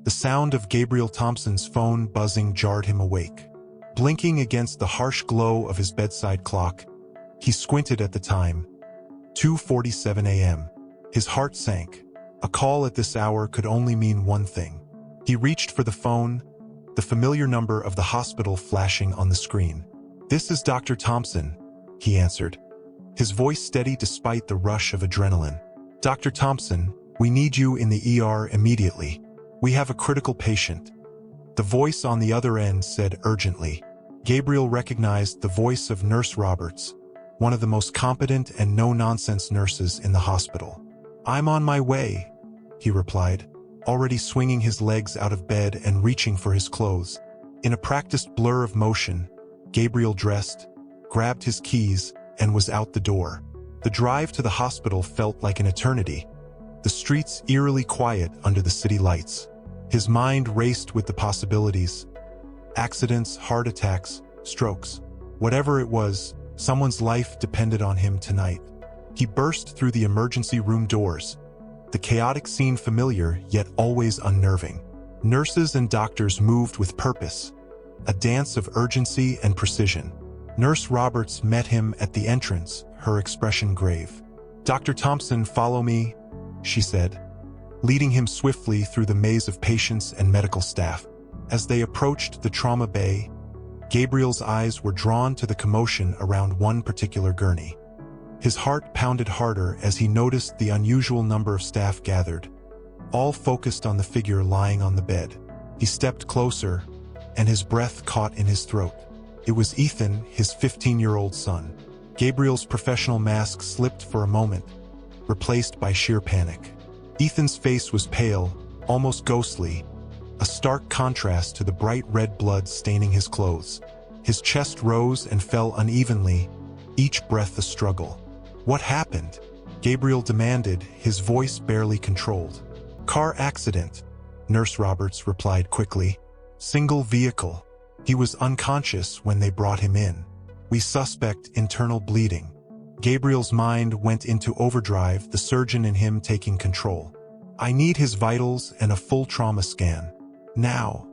The sound of Gabriel Thompson's phone buzzing jarred him awake. Blinking against the harsh glow of his bedside clock, he squinted at the time. 2:47 a.m. His heart sank. A call at this hour could only mean one thing. He reached for the phone, the familiar number of the hospital flashing on the screen. "This is Dr. Thompson," he answered, his voice steady despite the rush of adrenaline. "Dr. Thompson, we need you in the ER immediately. We have a critical patient." The voice on the other end said urgently. Gabriel recognized the voice of Nurse Roberts, one of the most competent and no-nonsense nurses in the hospital. "I'm on my way," he replied, already swinging his legs out of bed and reaching for his clothes. In a practiced blur of motion, Gabriel dressed, grabbed his keys, and was out the door. The drive to the hospital felt like an eternity, the streets eerily quiet under the city lights. His mind raced with the possibilities. Accidents, heart attacks, strokes. Whatever it was, someone's life depended on him tonight. He burst through the emergency room doors, the chaotic scene familiar yet always unnerving. Nurses and doctors moved with purpose, a dance of urgency and precision. Nurse Roberts met him at the entrance, her expression grave. "Dr. Thompson, follow me," she said, leading him swiftly through the maze of patients and medical staff. As they approached the trauma bay, Gabriel's eyes were drawn to the commotion around one particular gurney. His heart pounded harder as he noticed the unusual number of staff gathered, all focused on the figure lying on the bed. He stepped closer, and his breath caught in his throat. It was Ethan, his 15-year-old son. Gabriel's professional mask slipped for a moment, replaced by sheer panic. Ethan's face was pale, almost ghostly, a stark contrast to the bright red blood staining his clothes. His chest rose and fell unevenly, each breath a struggle. "What happened?" Gabriel demanded, his voice barely controlled. "Car accident," Nurse Roberts replied quickly. "Single vehicle. He was unconscious when they brought him in. We suspect internal bleeding." Gabriel's mind went into overdrive, the surgeon in him taking control. "I need his vitals and a full trauma scan. Now,"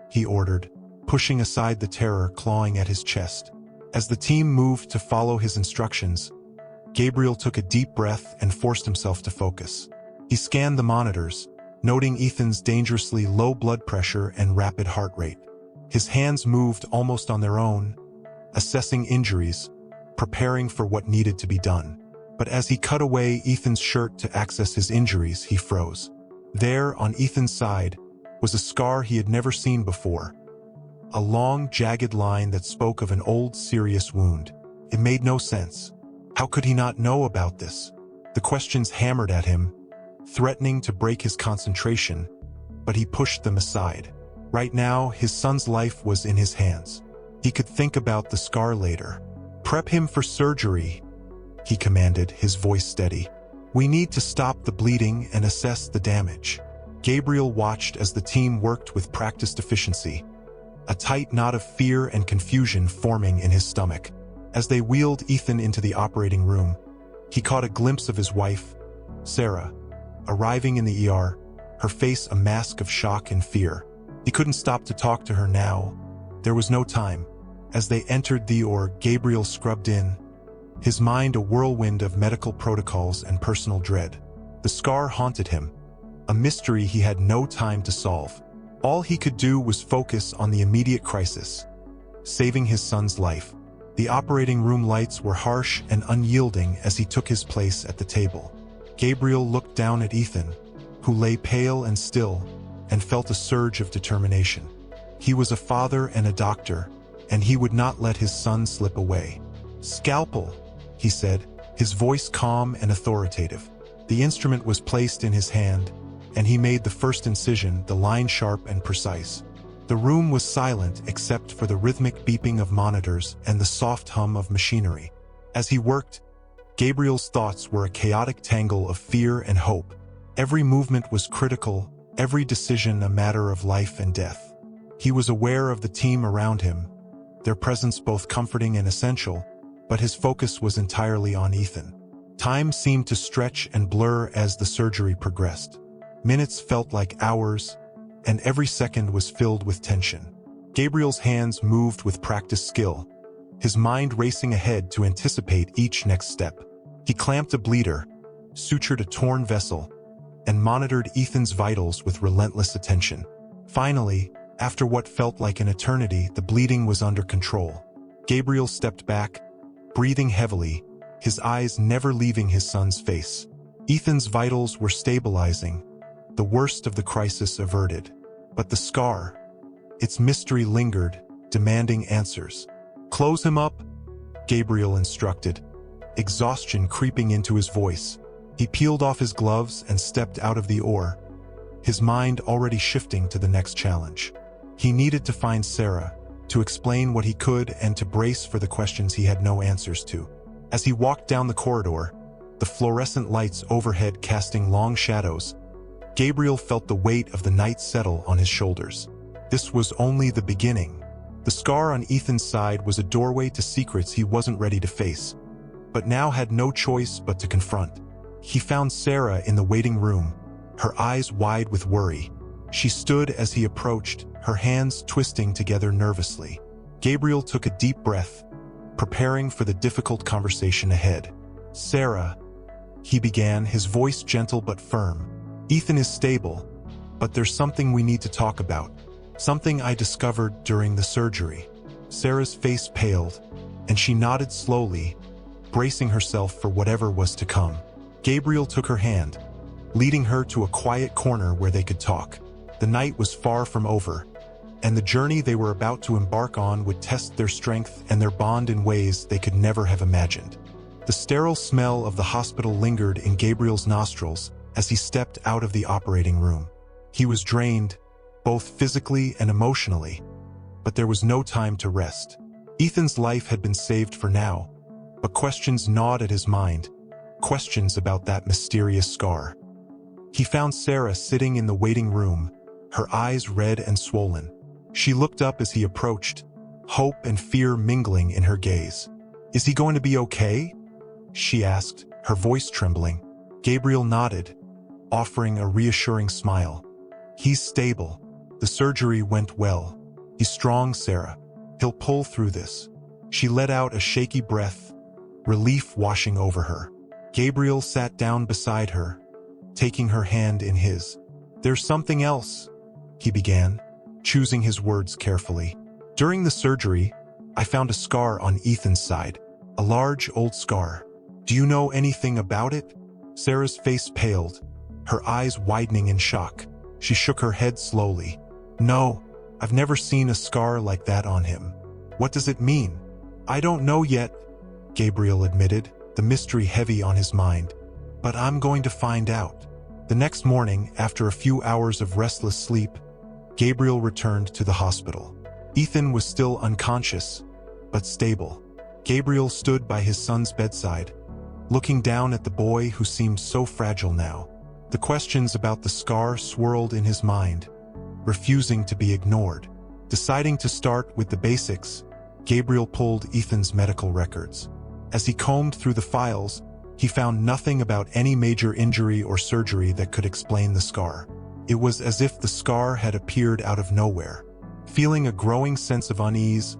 he ordered, pushing aside the terror clawing at his chest. As the team moved to follow his instructions, Gabriel took a deep breath and forced himself to focus. He scanned the monitors, noting Ethan's dangerously low blood pressure and rapid heart rate. His hands moved almost on their own, assessing injuries, preparing for what needed to be done. But as he cut away Ethan's shirt to access his injuries, he froze. There, on Ethan's side, was a scar he had never seen before. A long, jagged line that spoke of an old, serious wound. It made no sense. How could he not know about this? The questions hammered at him, threatening to break his concentration, but he pushed them aside. Right now, his son's life was in his hands. He could think about the scar later. "Prep him for surgery," he commanded, his voice steady. "We need to stop the bleeding and assess the damage." Gabriel watched as the team worked with practiced efficiency, a tight knot of fear and confusion forming in his stomach. As they wheeled Ethan into the operating room, he caught a glimpse of his wife, Sarah, arriving in the ER, her face a mask of shock and fear. He couldn't stop to talk to her now. There was no time. As they entered the ER, Gabriel scrubbed in, his mind a whirlwind of medical protocols and personal dread. The scar haunted him, a mystery he had no time to solve. All he could do was focus on the immediate crisis, saving his son's life. The operating room lights were harsh and unyielding as he took his place at the table. Gabriel looked down at Ethan, who lay pale and still, and felt a surge of determination. He was a father and a doctor, and he would not let his son slip away. "Scalpel," he said, his voice calm and authoritative. The instrument was placed in his hand, and he made the first incision, the line sharp and precise. The room was silent except for the rhythmic beeping of monitors and the soft hum of machinery. As he worked, Gabriel's thoughts were a chaotic tangle of fear and hope. Every movement was critical, every decision a matter of life and death. He was aware of the team around him, their presence both comforting and essential, but his focus was entirely on Ethan. Time seemed to stretch and blur as the surgery progressed. Minutes felt like hours, and every second was filled with tension. Gabriel's hands moved with practiced skill, his mind racing ahead to anticipate each next step. He clamped a bleeder, sutured a torn vessel, and monitored Ethan's vitals with relentless attention. Finally, after what felt like an eternity, the bleeding was under control. Gabriel stepped back, breathing heavily, his eyes never leaving his son's face. Ethan's vitals were stabilizing, the worst of the crisis averted. But the scar, its mystery lingered, demanding answers. "Close him up," Gabriel instructed, exhaustion creeping into his voice. He peeled off his gloves and stepped out of the OR, his mind already shifting to the next challenge. He needed to find Sarah, to explain what he could and to brace for the questions he had no answers to. As he walked down the corridor, the fluorescent lights overhead casting long shadows, Gabriel felt the weight of the night settle on his shoulders. This was only the beginning. The scar on Ethan's side was a doorway to secrets he wasn't ready to face, but now had no choice but to confront. He found Sarah in the waiting room, her eyes wide with worry. She stood as he approached, her hands twisting together nervously. Gabriel took a deep breath, preparing for the difficult conversation ahead. "Sarah," he began, his voice gentle but firm. "Ethan is stable, but there's something we need to talk about. Something I discovered during the surgery." Sarah's face paled, and she nodded slowly, bracing herself for whatever was to come. Gabriel took her hand, leading her to a quiet corner where they could talk. The night was far from over, and the journey they were about to embark on would test their strength and their bond in ways they could never have imagined. The sterile smell of the hospital lingered in Gabriel's nostrils as he stepped out of the operating room. He was drained, both physically and emotionally, but there was no time to rest. Ethan's life had been saved for now, but questions gnawed at his mind, questions about that mysterious scar. He found Sarah sitting in the waiting room, her eyes red and swollen. She looked up as he approached, hope and fear mingling in her gaze. "Is he going to be okay?" she asked, her voice trembling. Gabriel nodded, offering a reassuring smile. "He's stable. The surgery went well. He's strong, Sarah. He'll pull through this." She let out a shaky breath, relief washing over her. Gabriel sat down beside her, taking her hand in his. "There's something else," he began, choosing his words carefully. "During the surgery, I found a scar on Ethan's side, a large old scar. Do you know anything about it?" Sarah's face paled, her eyes widening in shock. She shook her head slowly. "No, I've never seen a scar like that on him. What does it mean?" "I don't know yet," Gabriel admitted, the mystery heavy on his mind. "But I'm going to find out." The next morning, after a few hours of restless sleep, Gabriel returned to the hospital. Ethan was still unconscious, but stable. Gabriel stood by his son's bedside, looking down at the boy who seemed so fragile now. The questions about the scar swirled in his mind, refusing to be ignored. Deciding to start with the basics, Gabriel pulled Ethan's medical records. As he combed through the files, he found nothing about any major injury or surgery that could explain the scar. It was as if the scar had appeared out of nowhere. Feeling a growing sense of unease,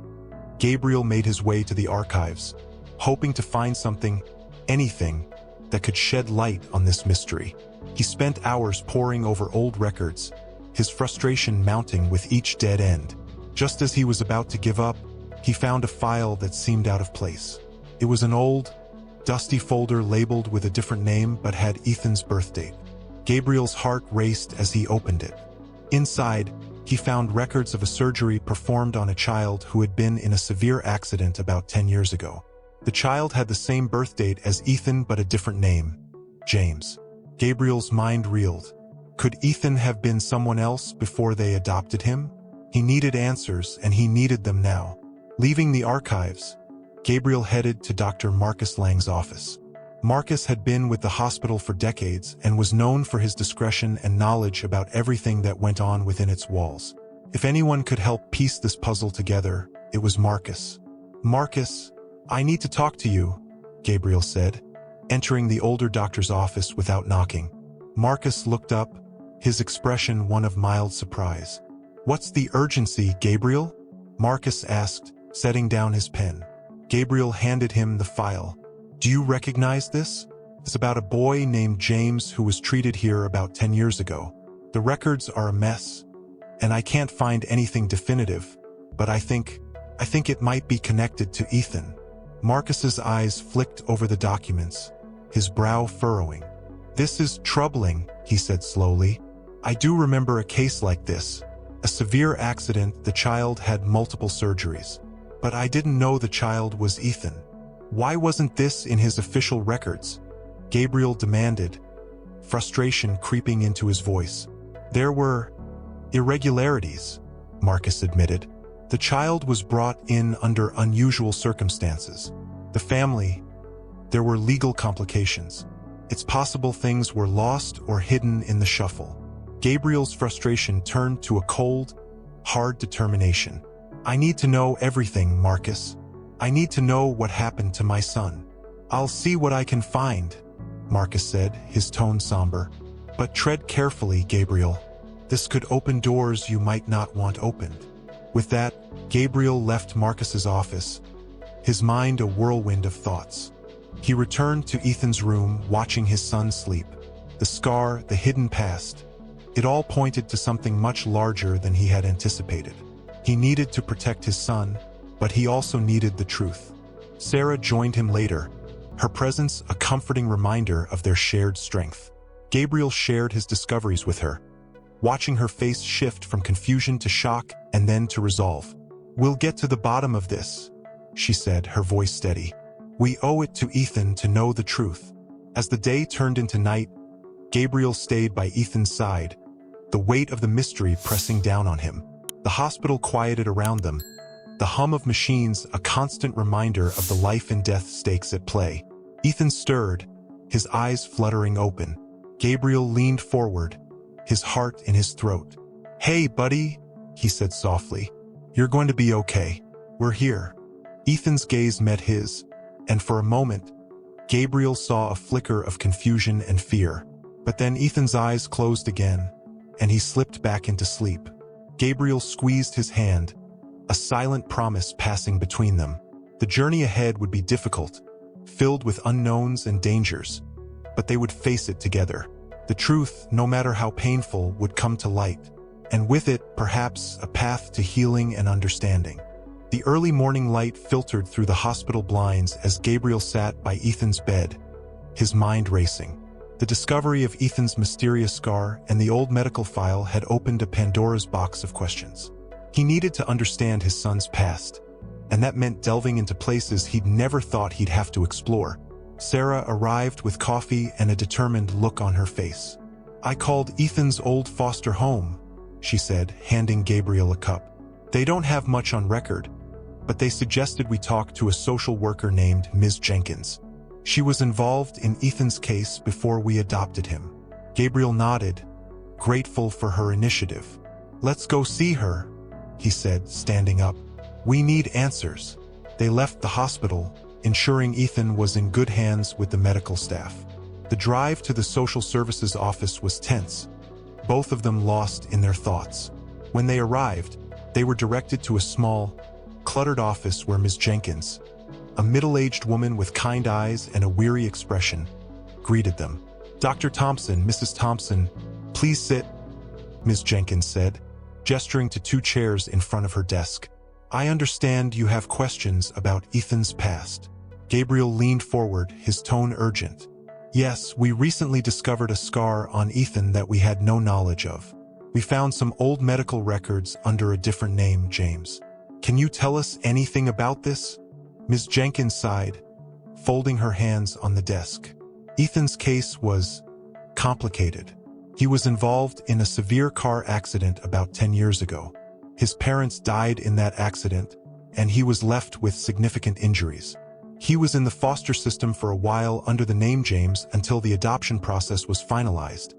Gabriel made his way to the archives, hoping to find something, anything, that could shed light on this mystery. He spent hours poring over old records, his frustration mounting with each dead end. Just as he was about to give up, he found a file that seemed out of place. It was an old, dusty folder labeled with a different name but had Ethan's birth date. Gabriel's heart raced as he opened it. Inside, he found records of a surgery performed on a child who had been in a severe accident about 10 years ago. The child had the same birth date as Ethan but a different name, James. Gabriel's mind reeled. Could Ethan have been someone else before they adopted him? He needed answers, and he needed them now. Leaving the archives, Gabriel headed to Dr. Marcus Lang's office. Marcus had been with the hospital for decades and was known for his discretion and knowledge about everything that went on within its walls. If anyone could help piece this puzzle together, it was Marcus. "Marcus, I need to talk to you," Gabriel said, entering the older doctor's office without knocking. Marcus looked up, his expression one of mild surprise. "What's the urgency, Gabriel?" Marcus asked, setting down his pen. Gabriel handed him the file. "Do you recognize this? It's about a boy named James who was treated here about 10 years ago. The records are a mess, and I can't find anything definitive, but I think it might be connected to Ethan." Marcus's eyes flicked over the documents, his brow furrowing. "This is troubling," he said slowly. "I do remember a case like this. A severe accident, the child had multiple surgeries. But I didn't know the child was Ethan. Why wasn't this in his official records?" Gabriel demanded, frustration creeping into his voice. "There were irregularities," Marcus admitted. "The child was brought in under unusual circumstances. The family, there were legal complications. It's possible things were lost or hidden in the shuffle." Gabriel's frustration turned to a cold, hard determination. "I need to know everything, Marcus. I need to know what happened to my son." "I'll see what I can find," Marcus said, his tone somber. "But tread carefully, Gabriel. This could open doors you might not want opened." With that, Gabriel left Marcus's office, his mind a whirlwind of thoughts. He returned to Ethan's room, watching his son sleep. The scar, the hidden past, it all pointed to something much larger than he had anticipated. He needed to protect his son, but he also needed the truth. Sarah joined him later, her presence a comforting reminder of their shared strength. Gabriel shared his discoveries with her, watching her face shift from confusion to shock and then to resolve. "We'll get to the bottom of this," she said, her voice steady. "We owe it to Ethan to know the truth." As the day turned into night, Gabriel stayed by Ethan's side, the weight of the mystery pressing down on him. The hospital quieted around them, the hum of machines a constant reminder of the life and death stakes at play. Ethan stirred, his eyes fluttering open. Gabriel leaned forward, his heart in his throat. "Hey, buddy," he said softly. "You're going to be okay. We're here." Ethan's gaze met his, and for a moment, Gabriel saw a flicker of confusion and fear. But then Ethan's eyes closed again, and he slipped back into sleep. Gabriel squeezed his hand, a silent promise passing between them. The journey ahead would be difficult, filled with unknowns and dangers, but they would face it together. The truth, no matter how painful, would come to light, and with it, perhaps, a path to healing and understanding. The early morning light filtered through the hospital blinds as Gabriel sat by Ethan's bed, his mind racing. The discovery of Ethan's mysterious scar and the old medical file had opened a Pandora's box of questions. He needed to understand his son's past, and that meant delving into places he'd never thought he'd have to explore. Sarah arrived with coffee and a determined look on her face. "I called Ethan's old foster home," she said, handing Gabriel a cup. "They don't have much on record, but they suggested we talk to a social worker named Ms. Jenkins. She was involved in Ethan's case before we adopted him." Gabriel nodded, grateful for her initiative. "Let's go see her," he said, standing up. "We need answers." They left the hospital, ensuring Ethan was in good hands with the medical staff. The drive to the social services office was tense, both of them lost in their thoughts. When they arrived, they were directed to a small, cluttered office where Ms. Jenkins, a middle-aged woman with kind eyes and a weary expression, greeted them. "Dr. Thompson, Mrs. Thompson, please sit," Ms. Jenkins said, gesturing to two chairs in front of her desk. "I understand you have questions about Ethan's past." Gabriel leaned forward, his tone urgent. "Yes, we recently discovered a scar on Ethan that we had no knowledge of. We found some old medical records under a different name, James. Can you tell us anything about this?" Ms. Jenkins sighed, folding her hands on the desk. Ethan's case was complicated. He was involved in a severe car accident about 10 years ago. His parents died in that accident, and he was left with significant injuries. He was in the foster system for a while under the name James until the adoption process was finalized,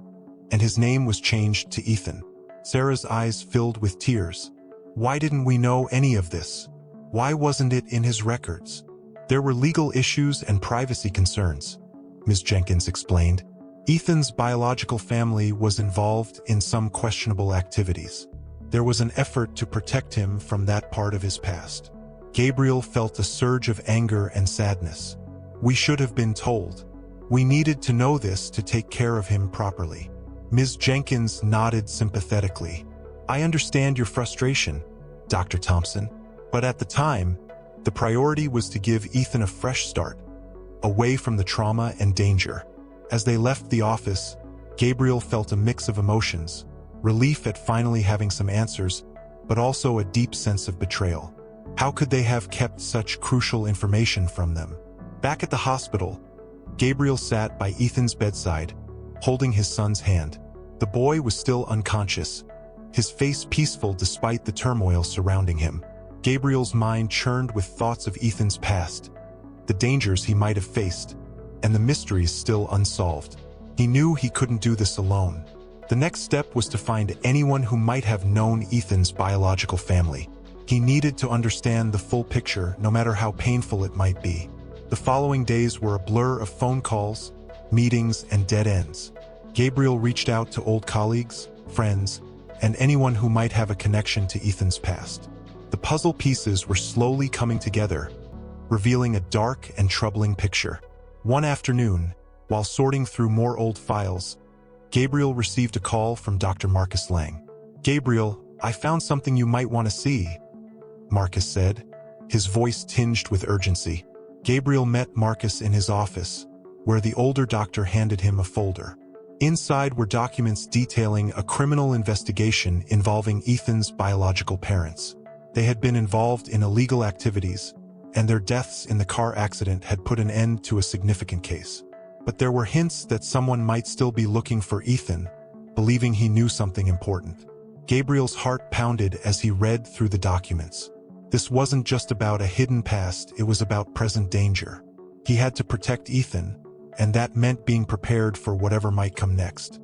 and his name was changed to Ethan. Sarah's eyes filled with tears. "Why didn't we know any of this? Why wasn't it in his records?" "There were legal issues and privacy concerns," Ms. Jenkins explained. Ethan's biological family was involved in some questionable activities. There was an effort to protect him from that part of his past. Gabriel felt a surge of anger and sadness. We should have been told. We needed to know this to take care of him properly. Ms. Jenkins nodded sympathetically. I understand your frustration, Dr. Thompson, but at the time, the priority was to give Ethan a fresh start, away from the trauma and danger. As they left the office, Gabriel felt a mix of emotions, relief at finally having some answers, but also a deep sense of betrayal. How could they have kept such crucial information from them? Back at the hospital, Gabriel sat by Ethan's bedside, holding his son's hand. The boy was still unconscious, his face peaceful despite the turmoil surrounding him. Gabriel's mind churned with thoughts of Ethan's past, the dangers he might have faced, and the mysteries still unsolved. He knew he couldn't do this alone. The next step was to find anyone who might have known Ethan's biological family. He needed to understand the full picture, no matter how painful it might be. The following days were a blur of phone calls, meetings, and dead ends. Gabriel reached out to old colleagues, friends, and anyone who might have a connection to Ethan's past. The puzzle pieces were slowly coming together, revealing a dark and troubling picture. One afternoon, while sorting through more old files, Gabriel received a call from Dr. Marcus Lang. Gabriel, I found something you might want to see, Marcus said, his voice tinged with urgency. Gabriel met Marcus in his office, where the older doctor handed him a folder. Inside were documents detailing a criminal investigation involving Ethan's biological parents. They had been involved in illegal activities, and their deaths in the car accident had put an end to a significant case. But there were hints that someone might still be looking for Ethan, believing he knew something important. Gabriel's heart pounded as he read through the documents. This wasn't just about a hidden past, it was about present danger. He had to protect Ethan, and that meant being prepared for whatever might come next.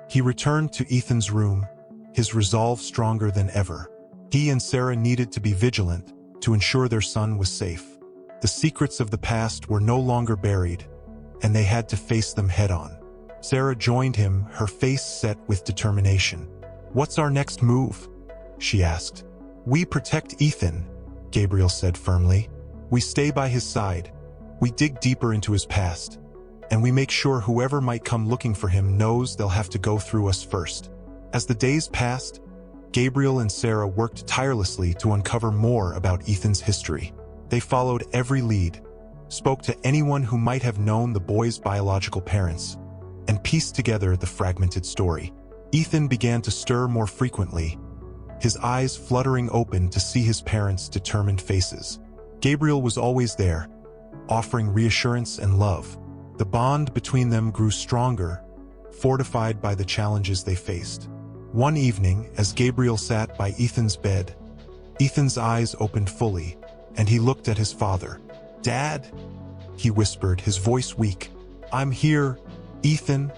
He returned to Ethan's room, his resolve stronger than ever. He and Sarah needed to be vigilant to ensure their son was safe. The secrets of the past were no longer buried, and they had to face them head-on. Sarah joined him, her face set with determination. What's our next move? She asked. We protect Ethan, Gabriel said firmly. We stay by his side. We dig deeper into his past. And we make sure whoever might come looking for him knows they'll have to go through us first. As the days passed, Gabriel and Sarah worked tirelessly to uncover more about Ethan's history. They followed every lead, spoke to anyone who might have known the boy's biological parents, and pieced together the fragmented story. Ethan began to stir more frequently, his eyes fluttering open to see his parents' determined faces. Gabriel was always there, offering reassurance and love. The bond between them grew stronger, fortified by the challenges they faced. One evening, as Gabriel sat by Ethan's bed, Ethan's eyes opened fully, and he looked at his father. Dad, he whispered, his voice weak. I'm here, Ethan,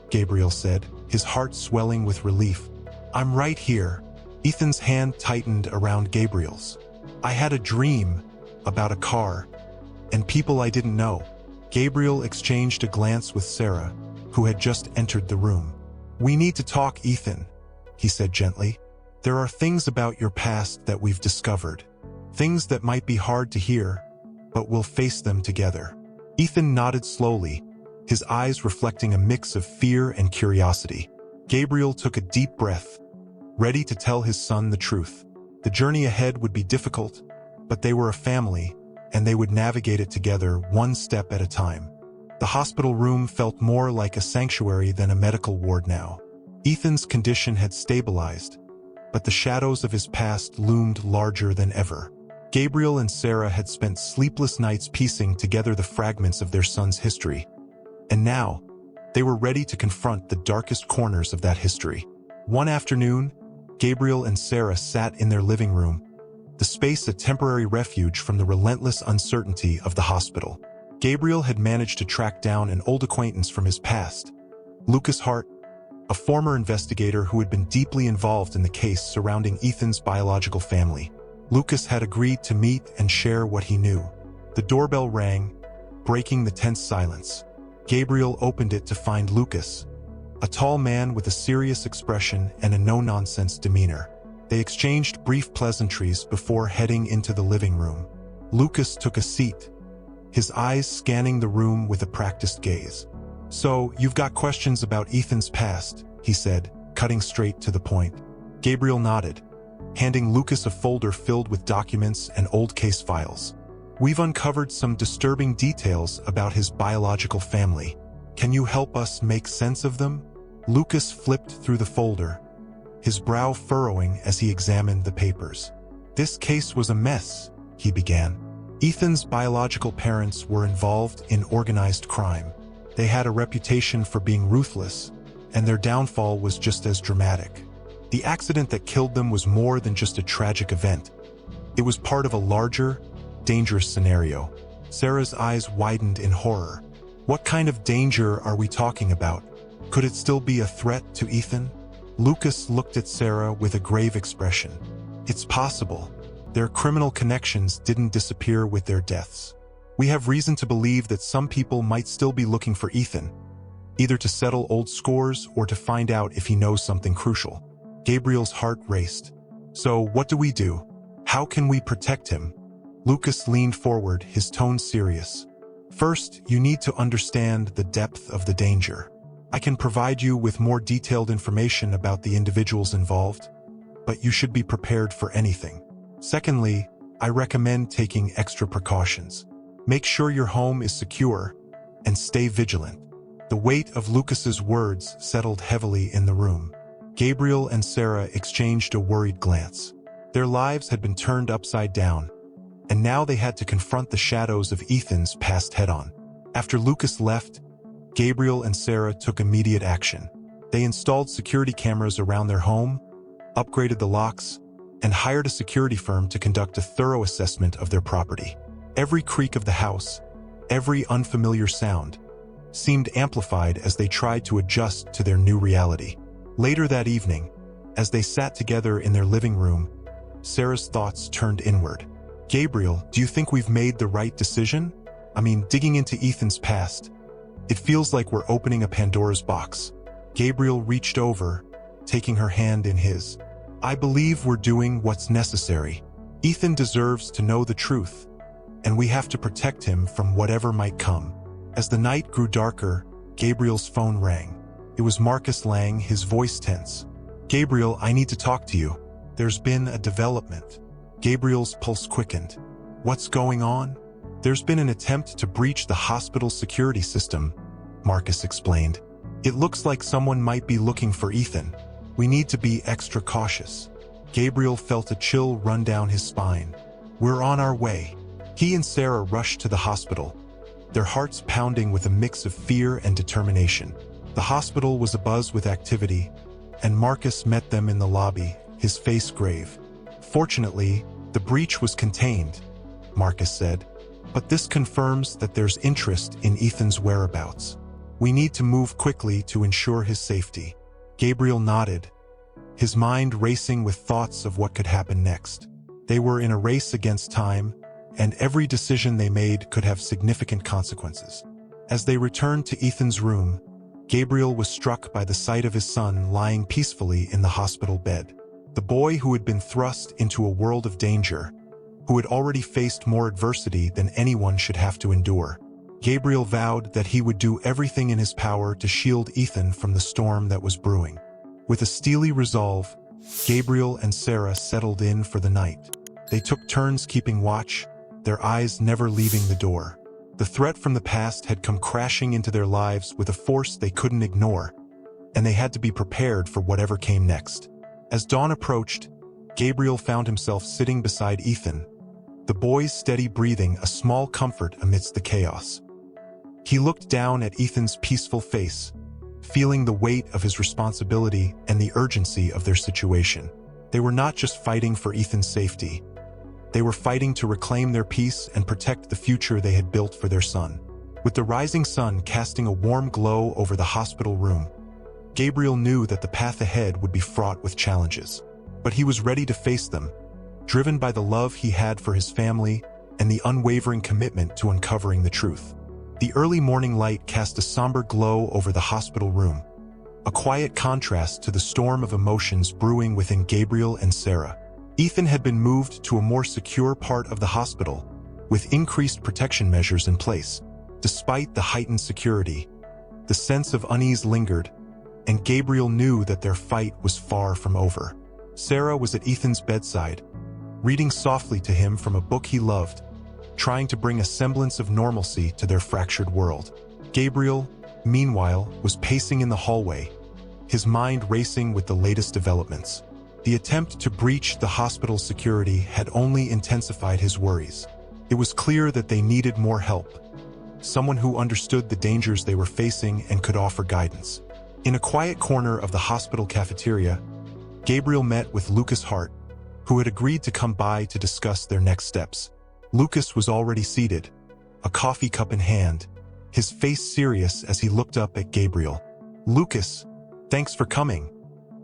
Gabriel said, his heart swelling with relief. I'm right here. Ethan's hand tightened around Gabriel's. I had a dream about a car and people I didn't know. Gabriel exchanged a glance with Sarah, who had just entered the room. We need to talk, Ethan, he said gently. There are things about your past that we've discovered. Things that might be hard to hear, but we'll face them together. Ethan nodded slowly, his eyes reflecting a mix of fear and curiosity. Gabriel took a deep breath, ready to tell his son the truth. The journey ahead would be difficult, but they were a family, and they would navigate it together one step at a time. The hospital room felt more like a sanctuary than a medical ward now. Ethan's condition had stabilized, but the shadows of his past loomed larger than ever. Gabriel and Sarah had spent sleepless nights piecing together the fragments of their son's history, and now, they were ready to confront the darkest corners of that history. One afternoon, Gabriel and Sarah sat in their living room, the space a temporary refuge from the relentless uncertainty of the hospital. Gabriel had managed to track down an old acquaintance from his past, Lucas Hart, a former investigator who had been deeply involved in the case surrounding Ethan's biological family. Lucas had agreed to meet and share what he knew. The doorbell rang, breaking the tense silence. Gabriel opened it to find Lucas, a tall man with a serious expression and a no-nonsense demeanor. They exchanged brief pleasantries before heading into the living room. Lucas took a seat, his eyes scanning the room with a practiced gaze. "So, you've got questions about Ethan's past," he said, cutting straight to the point. Gabriel nodded, handing Lucas a folder filled with documents and old case files. "We've uncovered some disturbing details about his biological family. Can you help us make sense of them?" Lucas flipped through the folder, his brow furrowing as he examined the papers. "This case was a mess," he began. "Ethan's biological parents were involved in organized crime. They had a reputation for being ruthless, and their downfall was just as dramatic. The accident that killed them was more than just a tragic event. It was part of a larger, dangerous scenario." Sarah's eyes widened in horror. "What kind of danger are we talking about? Could it still be a threat to Ethan?" Lucas looked at Sarah with a grave expression. "It's possible. Their criminal connections didn't disappear with their deaths. We have reason to believe that some people might still be looking for Ethan, either to settle old scores or to find out if he knows something crucial." Gabriel's heart raced. "So what do we do? How can we protect him?" Lucas leaned forward, his tone serious. "First, you need to understand the depth of the danger. I can provide you with more detailed information about the individuals involved, but you should be prepared for anything. Secondly, I recommend taking extra precautions. Make sure your home is secure and stay vigilant." The weight of Lucas's words settled heavily in the room. Gabriel and Sarah exchanged a worried glance. Their lives had been turned upside down, and now they had to confront the shadows of Ethan's past head-on. After Lucas left, Gabriel and Sarah took immediate action. They installed security cameras around their home, upgraded the locks, and hired a security firm to conduct a thorough assessment of their property. Every creak of the house, every unfamiliar sound, seemed amplified as they tried to adjust to their new reality. Later that evening, as they sat together in their living room, Sarah's thoughts turned inward. "Gabriel, do you think we've made the right decision? I mean, digging into Ethan's past, it feels like we're opening a Pandora's box." Gabriel reached over, taking her hand in his. "I believe we're doing what's necessary. Ethan deserves to know the truth, and we have to protect him from whatever might come." As the night grew darker, Gabriel's phone rang. It was Marcus Lang, his voice tense. "Gabriel, I need to talk to you. There's been a development." Gabriel's pulse quickened. "What's going on?" "There's been an attempt to breach the hospital's security system," Marcus explained. "It looks like someone might be looking for Ethan. We need to be extra cautious." Gabriel felt a chill run down his spine. "We're on our way." He and Sarah rushed to the hospital, their hearts pounding with a mix of fear and determination. The hospital was abuzz with activity, and Marcus met them in the lobby, his face grave. "Fortunately, the breach was contained," Marcus said. "But this confirms that there's interest in Ethan's whereabouts. We need to move quickly to ensure his safety." Gabriel nodded, his mind racing with thoughts of what could happen next. They were in a race against time, and every decision they made could have significant consequences. As they returned to Ethan's room, Gabriel was struck by the sight of his son lying peacefully in the hospital bed. The boy who had been thrust into a world of danger, who had already faced more adversity than anyone should have to endure. Gabriel vowed that he would do everything in his power to shield Ethan from the storm that was brewing. With a steely resolve, Gabriel and Sarah settled in for the night. They took turns keeping watch, their eyes never leaving the door. The threat from the past had come crashing into their lives with a force they couldn't ignore, and they had to be prepared for whatever came next. As dawn approached, Gabriel found himself sitting beside Ethan, the boy's steady breathing a small comfort amidst the chaos. He looked down at Ethan's peaceful face, feeling the weight of his responsibility and the urgency of their situation. They were not just fighting for Ethan's safety. They were fighting to reclaim their peace and protect the future they had built for their son. With the rising sun casting a warm glow over the hospital room, Gabriel knew that the path ahead would be fraught with challenges. But he was ready to face them, driven by the love he had for his family and the unwavering commitment to uncovering the truth. The early morning light cast a somber glow over the hospital room, a quiet contrast to the storm of emotions brewing within Gabriel and Sarah. Ethan had been moved to a more secure part of the hospital, with increased protection measures in place. Despite the heightened security, the sense of unease lingered, and Gabriel knew that their fight was far from over. Sarah was at Ethan's bedside, reading softly to him from a book he loved, trying to bring a semblance of normalcy to their fractured world. Gabriel, meanwhile, was pacing in the hallway, his mind racing with the latest developments. The attempt to breach the hospital's security had only intensified his worries. It was clear that they needed more help, someone who understood the dangers they were facing and could offer guidance. In a quiet corner of the hospital cafeteria, Gabriel met with Lucas Hart, who had agreed to come by to discuss their next steps. Lucas was already seated, a coffee cup in hand, his face serious as he looked up at Gabriel. "Lucas, thanks for coming,"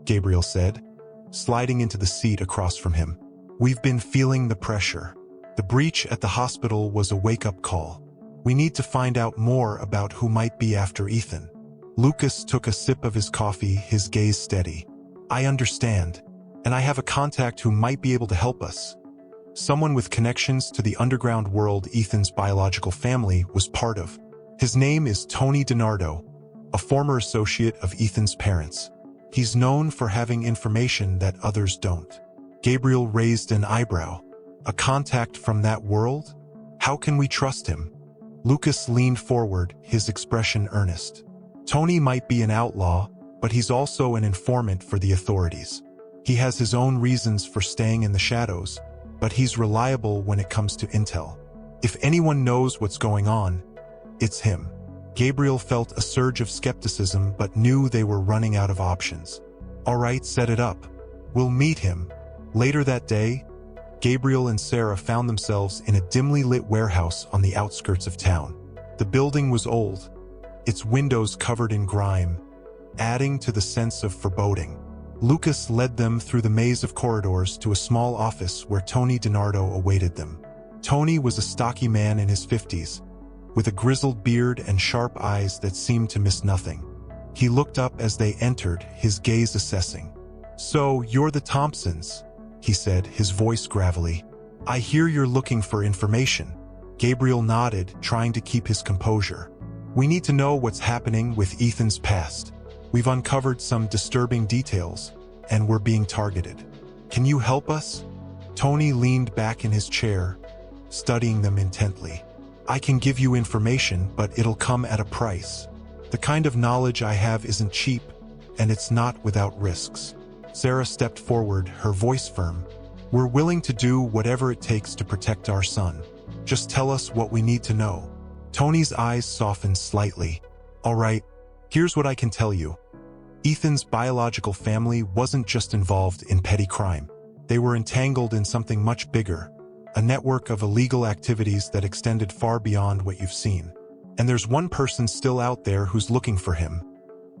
Gabriel said, sliding into the seat across from him. "We've been feeling the pressure. The breach at the hospital was a wake-up call. We need to find out more about who might be after Ethan." Lucas took a sip of his coffee, his gaze steady. "I understand, and I have a contact who might be able to help us. Someone with connections to the underground world Ethan's biological family was part of. His name is Tony DiNardo, a former associate of Ethan's parents. He's known for having information that others don't." Gabriel raised an eyebrow. "A contact from that world? How can we trust him?" Lucas leaned forward, his expression earnest. "Tony might be an outlaw, but he's also an informant for the authorities. He has his own reasons for staying in the shadows, but he's reliable when it comes to intel. If anyone knows what's going on, it's him." Gabriel felt a surge of skepticism but knew they were running out of options. "All right, set it up. We'll meet him." Later that day, Gabriel and Sarah found themselves in a dimly lit warehouse on the outskirts of town. The building was old, its windows covered in grime, adding to the sense of foreboding. Lucas led them through the maze of corridors to a small office where Tony DiNardo awaited them. Tony was a stocky man in his 50s, with a grizzled beard and sharp eyes that seemed to miss nothing. He looked up as they entered, his gaze assessing. "So, you're the Thompsons," he said, his voice gravelly. "I hear you're looking for information." Gabriel nodded, trying to keep his composure. "We need to know what's happening with Ethan's past. We've uncovered some disturbing details, and we're being targeted. Can you help us?" Tony leaned back in his chair, studying them intently. "I can give you information, but it'll come at a price. The kind of knowledge I have isn't cheap, and it's not without risks." Sarah stepped forward, her voice firm. "We're willing to do whatever it takes to protect our son. Just tell us what we need to know." Tony's eyes softened slightly. "All right, here's what I can tell you. Ethan's biological family wasn't just involved in petty crime. They were entangled in something much bigger, a network of illegal activities that extended far beyond what you've seen. And there's one person still out there who's looking for him.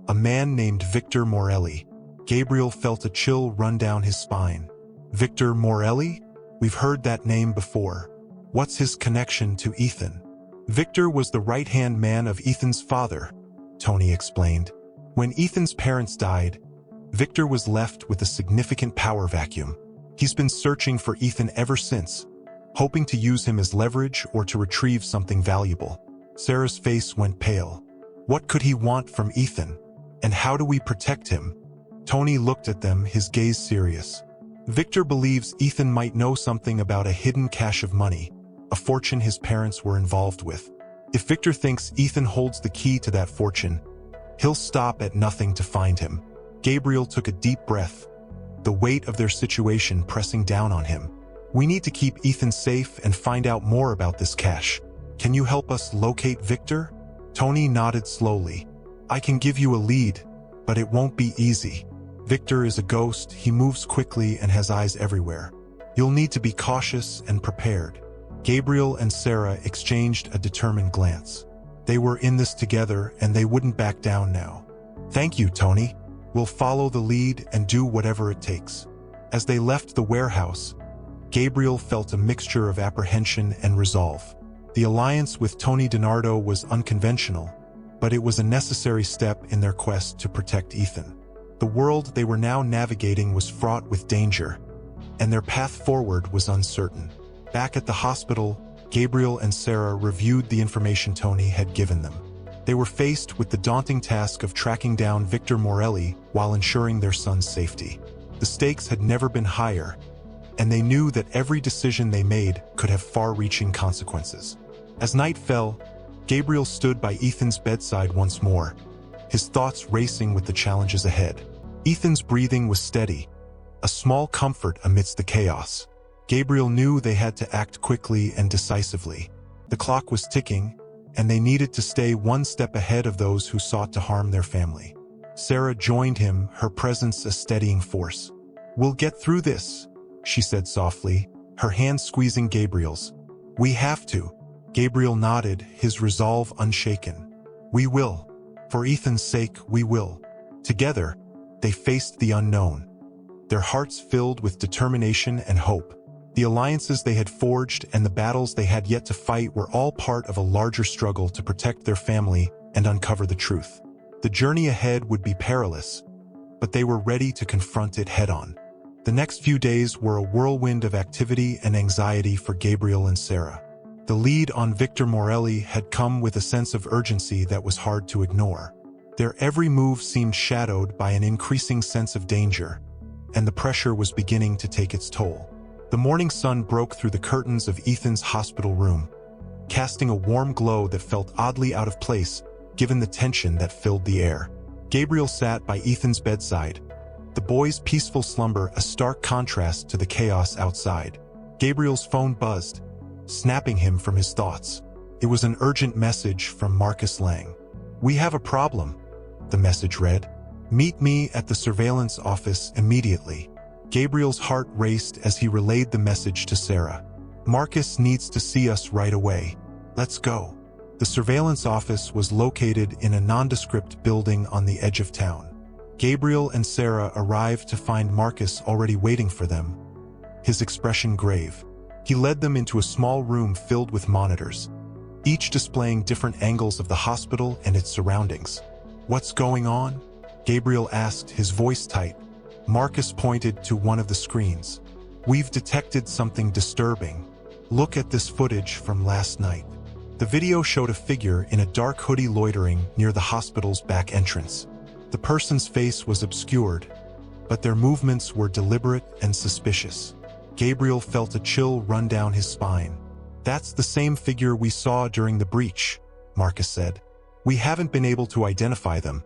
A man named Victor Morelli." Gabriel felt a chill run down his spine. "Victor Morelli? We've heard that name before. What's his connection to Ethan?" "Victor was the right-hand man of Ethan's father," Tony explained. "When Ethan's parents died, Victor was left with a significant power vacuum. He's been searching for Ethan ever since, hoping to use him as leverage or to retrieve something valuable." Sarah's face went pale. "What could he want from Ethan? And how do we protect him?" Tony looked at them, his gaze serious. "Victor believes Ethan might know something about a hidden cache of money, a fortune his parents were involved with. If Victor thinks Ethan holds the key to that fortune, he'll stop at nothing to find him." Gabriel took a deep breath, the weight of their situation pressing down on him. "We need to keep Ethan safe and find out more about this cache. Can you help us locate Victor?" Tony nodded slowly. "I can give you a lead, but it won't be easy. Victor is a ghost, he moves quickly and has eyes everywhere. You'll need to be cautious and prepared." Gabriel and Sarah exchanged a determined glance. They were in this together and they wouldn't back down now. "Thank you, Tony. We'll follow the lead and do whatever it takes." As they left the warehouse, Gabriel felt a mixture of apprehension and resolve. The alliance with Tony DiNardo was unconventional, but it was a necessary step in their quest to protect Ethan. The world they were now navigating was fraught with danger, and their path forward was uncertain. Back at the hospital, Gabriel and Sarah reviewed the information Tony had given them. They were faced with the daunting task of tracking down Victor Morelli while ensuring their son's safety. The stakes had never been higher, and they knew that every decision they made could have far-reaching consequences. As night fell, Gabriel stood by Ethan's bedside once more, his thoughts racing with the challenges ahead. Ethan's breathing was steady, a small comfort amidst the chaos. Gabriel knew they had to act quickly and decisively. The clock was ticking, and they needed to stay one step ahead of those who sought to harm their family. Sarah joined him, her presence a steadying force. "We'll get through this," she said softly, her hand squeezing Gabriel's. "We have to." Gabriel nodded, his resolve unshaken. "We will. For Ethan's sake, we will." Together, they faced the unknown, their hearts filled with determination and hope. The alliances they had forged and the battles they had yet to fight were all part of a larger struggle to protect their family and uncover the truth. The journey ahead would be perilous, but they were ready to confront it head-on. The next few days were a whirlwind of activity and anxiety for Gabriel and Sarah. The lead on Victor Morelli had come with a sense of urgency that was hard to ignore. Their every move seemed shadowed by an increasing sense of danger, and the pressure was beginning to take its toll. The morning sun broke through the curtains of Ethan's hospital room, casting a warm glow that felt oddly out of place given the tension that filled the air. Gabriel sat by Ethan's bedside, the boy's peaceful slumber a stark contrast to the chaos outside. Gabriel's phone buzzed, snapping him from his thoughts. It was an urgent message from Marcus Lang. "We have a problem," the message read. "Meet me at the surveillance office immediately." Gabriel's heart raced as he relayed the message to Sarah. "Marcus needs to see us right away. Let's go." The surveillance office was located in a nondescript building on the edge of town. Gabriel and Sarah arrived to find Marcus already waiting for them, his expression grave. He led them into a small room filled with monitors, each displaying different angles of the hospital and its surroundings. "What's going on?" Gabriel asked, his voice tight. Marcus pointed to one of the screens. "We've detected something disturbing. Look at this footage from last night." The video showed a figure in a dark hoodie loitering near the hospital's back entrance. The person's face was obscured, but their movements were deliberate and suspicious. Gabriel felt a chill run down his spine. "That's the same figure we saw during the breach," Marcus said. "We haven't been able to identify them,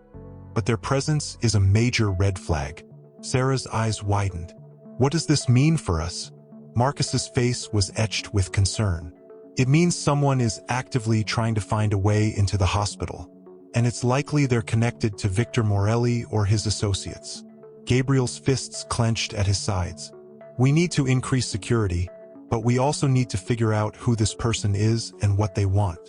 but their presence is a major red flag." Sarah's eyes widened. "What does this mean for us?" Marcus's face was etched with concern. "It means someone is actively trying to find a way into the hospital, and it's likely they're connected to Victor Morelli or his associates." Gabriel's fists clenched at his sides. "We need to increase security, but we also need to figure out who this person is and what they want."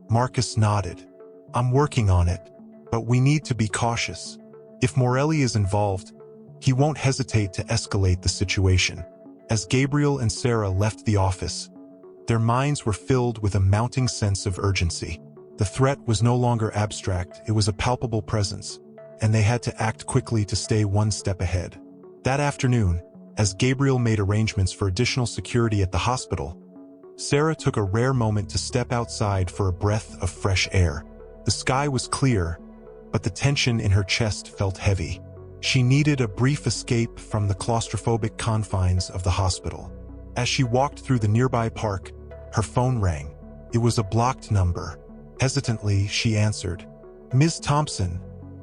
Marcus nodded. "I'm working on it, but we need to be cautious. If Morelli is involved, he won't hesitate to escalate the situation." As Gabriel and Sarah left the office, their minds were filled with a mounting sense of urgency. The threat was no longer abstract, it was a palpable presence, and they had to act quickly to stay one step ahead. That afternoon, as Gabriel made arrangements for additional security at the hospital, Sarah took a rare moment to step outside for a breath of fresh air. The sky was clear, but the tension in her chest felt heavy. She needed a brief escape from the claustrophobic confines of the hospital. As she walked through the nearby park, her phone rang. It was a blocked number. Hesitantly, she answered. "Ms. Thompson,"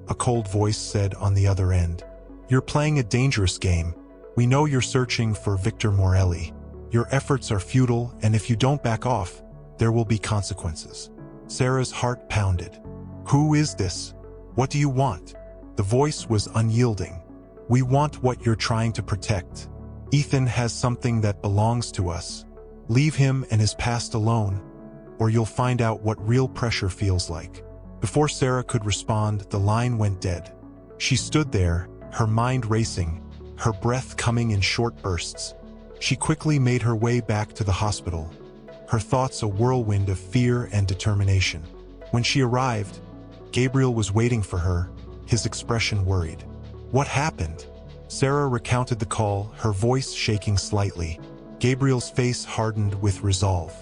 a cold voice said on the other end. "You're playing a dangerous game. We know you're searching for Victor Morelli. Your efforts are futile, and if you don't back off, there will be consequences." Sarah's heart pounded. "Who is this? What do you want?" The voice was unyielding. "We want what you're trying to protect. Ethan has something that belongs to us. Leave him and his past alone, or you'll find out what real pressure feels like." Before Sarah could respond, the line went dead. She stood there, her mind racing, her breath coming in short bursts. She quickly made her way back to the hospital, her thoughts a whirlwind of fear and determination. When she arrived, Gabriel was waiting for her, his expression worried. "What happened?" Sarah recounted the call, her voice shaking slightly. Gabriel's face hardened with resolve.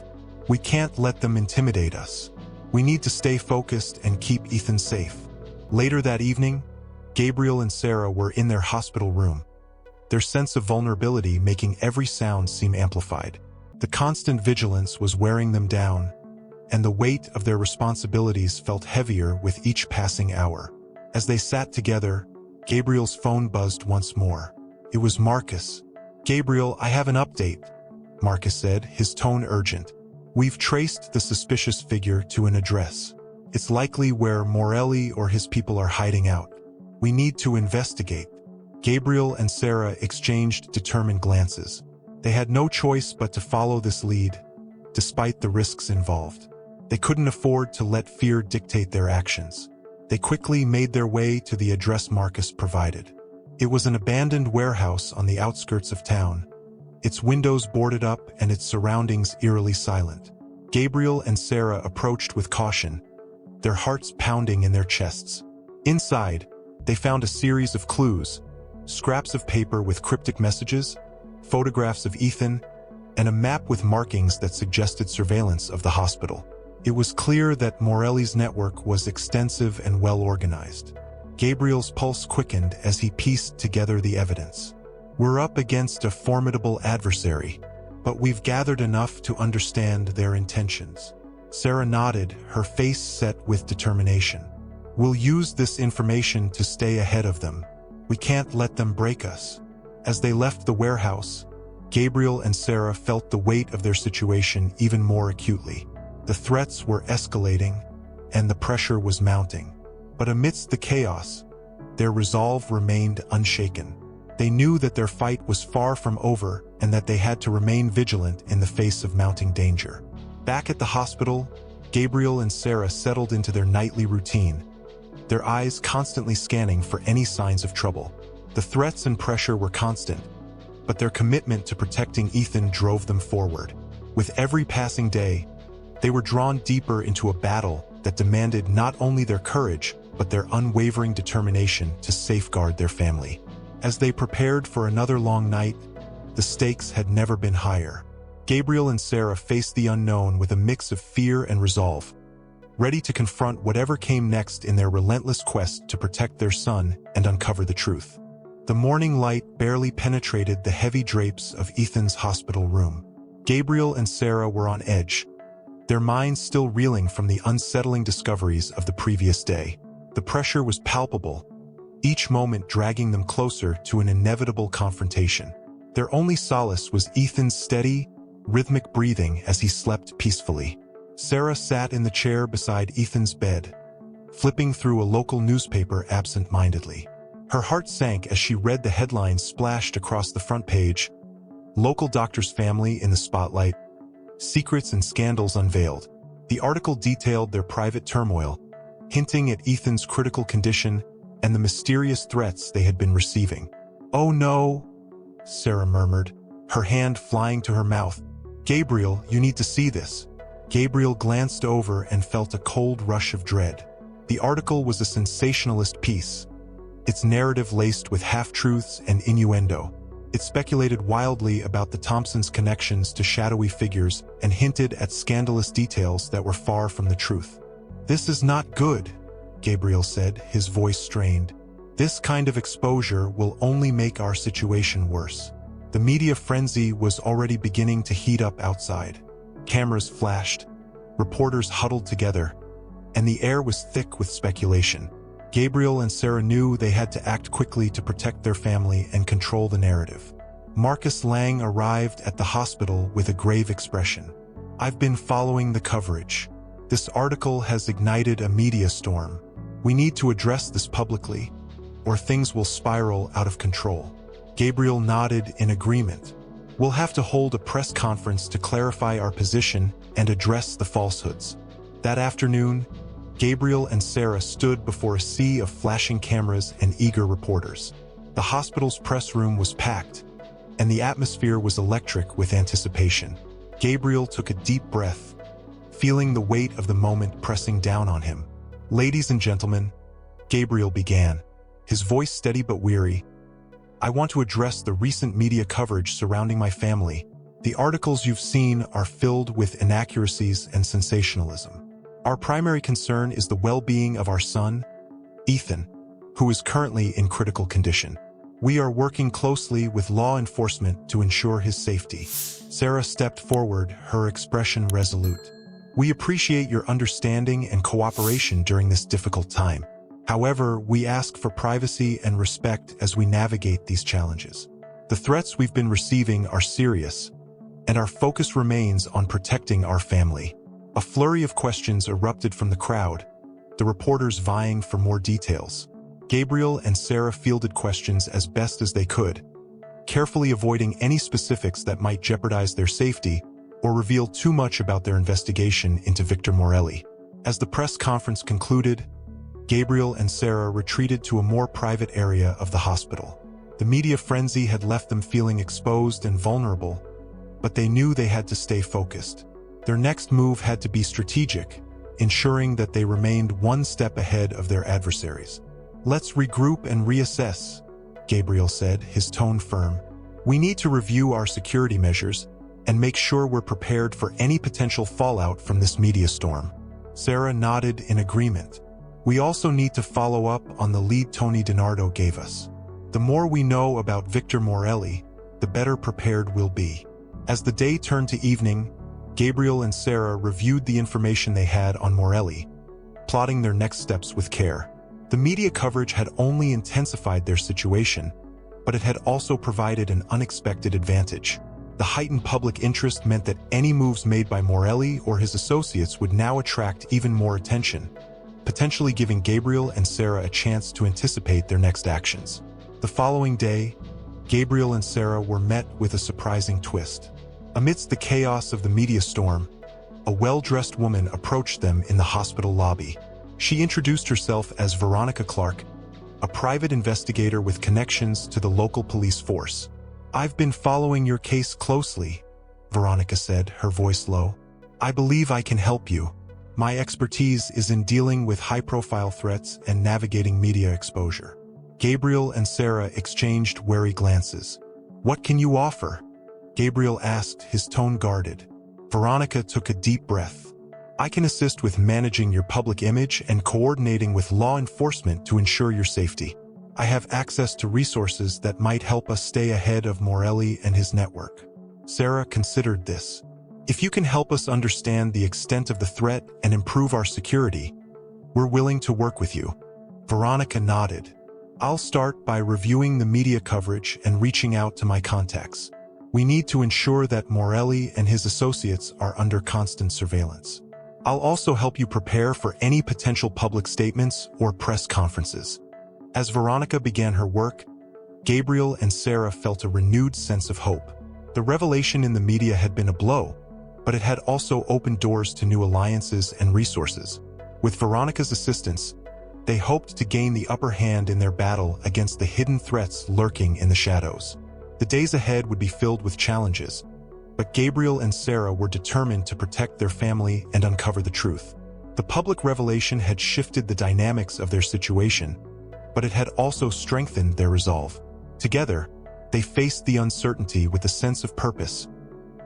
"We can't let them intimidate us. We need to stay focused and keep Ethan safe." Later that evening, Gabriel and Sarah were in their hospital room, their sense of vulnerability making every sound seem amplified. The constant vigilance was wearing them down, and the weight of their responsibilities felt heavier with each passing hour. As they sat together, Gabriel's phone buzzed once more. It was Marcus. "Gabriel, I have an update," Marcus said, his tone urgent. "We've traced the suspicious figure to an address. It's likely where Morelli or his people are hiding out. We need to investigate." Gabriel and Sarah exchanged determined glances. They had no choice but to follow this lead, despite the risks involved. They couldn't afford to let fear dictate their actions. They quickly made their way to the address Marcus provided. It was an abandoned warehouse on the outskirts of town, its windows boarded up and its surroundings eerily silent. Gabriel and Sarah approached with caution, their hearts pounding in their chests. Inside, they found a series of clues, scraps of paper with cryptic messages, photographs of Ethan, and a map with markings that suggested surveillance of the hospital. It was clear that Morelli's network was extensive and well-organized. Gabriel's pulse quickened as he pieced together the evidence. "We're up against a formidable adversary, but we've gathered enough to understand their intentions." Sarah nodded, her face set with determination. "We'll use this information to stay ahead of them. We can't let them break us." As they left the warehouse, Gabriel and Sarah felt the weight of their situation even more acutely. The threats were escalating, and the pressure was mounting. But amidst the chaos, their resolve remained unshaken. They knew that their fight was far from over and that they had to remain vigilant in the face of mounting danger. Back at the hospital, Gabriel and Sarah settled into their nightly routine, their eyes constantly scanning for any signs of trouble. The threats and pressure were constant, but their commitment to protecting Ethan drove them forward. With every passing day, they were drawn deeper into a battle that demanded not only their courage, but their unwavering determination to safeguard their family. As they prepared for another long night, the stakes had never been higher. Gabriel and Sarah faced the unknown with a mix of fear and resolve, ready to confront whatever came next in their relentless quest to protect their son and uncover the truth. The morning light barely penetrated the heavy drapes of Ethan's hospital room. Gabriel and Sarah were on edge, their minds still reeling from the unsettling discoveries of the previous day. The pressure was palpable, each moment dragging them closer to an inevitable confrontation. Their only solace was Ethan's steady, rhythmic breathing as he slept peacefully. Sarah sat in the chair beside Ethan's bed, flipping through a local newspaper absent-mindedly. Her heart sank as she read the headlines splashed across the front page: "Local doctor's family in the spotlight, secrets and scandals unveiled." The article detailed their private turmoil, hinting at Ethan's critical condition and the mysterious threats they had been receiving. "Oh no," Sarah murmured, her hand flying to her mouth. "Gabriel, you need to see this." Gabriel glanced over and felt a cold rush of dread. The article was a sensationalist piece, its narrative laced with half-truths and innuendo. It speculated wildly about the Thompsons' connections to shadowy figures and hinted at scandalous details that were far from the truth. "This is not good," Gabriel said, his voice strained. "This kind of exposure will only make our situation worse." The media frenzy was already beginning to heat up outside. Cameras flashed, reporters huddled together, and the air was thick with speculation. Gabriel and Sarah knew they had to act quickly to protect their family and control the narrative. Marcus Lang arrived at the hospital with a grave expression. "I've been following the coverage. This article has ignited a media storm. We need to address this publicly, or things will spiral out of control." Gabriel nodded in agreement. "We'll have to hold a press conference to clarify our position and address the falsehoods." That afternoon, Gabriel and Sarah stood before a sea of flashing cameras and eager reporters. The hospital's press room was packed, and the atmosphere was electric with anticipation. Gabriel took a deep breath, feeling the weight of the moment pressing down on him. "Ladies and gentlemen," Gabriel began, his voice steady but weary, "I want to address the recent media coverage surrounding my family. The articles you've seen are filled with inaccuracies and sensationalism. Our primary concern is the well-being of our son, Ethan, who is currently in critical condition. We are working closely with law enforcement to ensure his safety." Sarah stepped forward, her expression resolute. "We appreciate your understanding and cooperation during this difficult time. However, we ask for privacy and respect as we navigate these challenges. The threats we've been receiving are serious, and our focus remains on protecting our family." A flurry of questions erupted from the crowd, the reporters vying for more details. Gabriel and Sarah fielded questions as best as they could, carefully avoiding any specifics that might jeopardize their safety or reveal too much about their investigation into Victor Morelli. As the press conference concluded, Gabriel and Sarah retreated to a more private area of the hospital. The media frenzy had left them feeling exposed and vulnerable, but they knew they had to stay focused. Their next move had to be strategic, ensuring that they remained one step ahead of their adversaries. "Let's regroup and reassess," Gabriel said, his tone firm. "We need to review our security measures and make sure we're prepared for any potential fallout from this media storm." Sarah nodded in agreement. "We also need to follow up on the lead Tony DiNardo gave us. The more we know about Victor Morelli, the better prepared we'll be." As the day turned to evening, Gabriel and Sarah reviewed the information they had on Morelli, plotting their next steps with care. The media coverage had only intensified their situation, but it had also provided an unexpected advantage. The heightened public interest meant that any moves made by Morelli or his associates would now attract even more attention, potentially giving Gabriel and Sarah a chance to anticipate their next actions. The following day, Gabriel and Sarah were met with a surprising twist. Amidst the chaos of the media storm, a well-dressed woman approached them in the hospital lobby. She introduced herself as Veronica Clark, a private investigator with connections to the local police force. "I've been following your case closely," Veronica said, her voice low. "I believe I can help you. My expertise is in dealing with high-profile threats and navigating media exposure." Gabriel and Sarah exchanged wary glances. "What can you offer?" Gabriel asked, his tone guarded. Veronica took a deep breath. "I can assist with managing your public image and coordinating with law enforcement to ensure your safety. I have access to resources that might help us stay ahead of Morelli and his network." Sarah considered this. "If you can help us understand the extent of the threat and improve our security, we're willing to work with you." Veronica nodded. "I'll start by reviewing the media coverage and reaching out to my contacts. We need to ensure that Morelli and his associates are under constant surveillance. I'll also help you prepare for any potential public statements or press conferences." As Veronica began her work, Gabriel and Sarah felt a renewed sense of hope. The revelation in the media had been a blow, but it had also opened doors to new alliances and resources. With Veronica's assistance, they hoped to gain the upper hand in their battle against the hidden threats lurking in the shadows. The days ahead would be filled with challenges, but Gabriel and Sarah were determined to protect their family and uncover the truth. The public revelation had shifted the dynamics of their situation, but it had also strengthened their resolve. Together, they faced the uncertainty with a sense of purpose,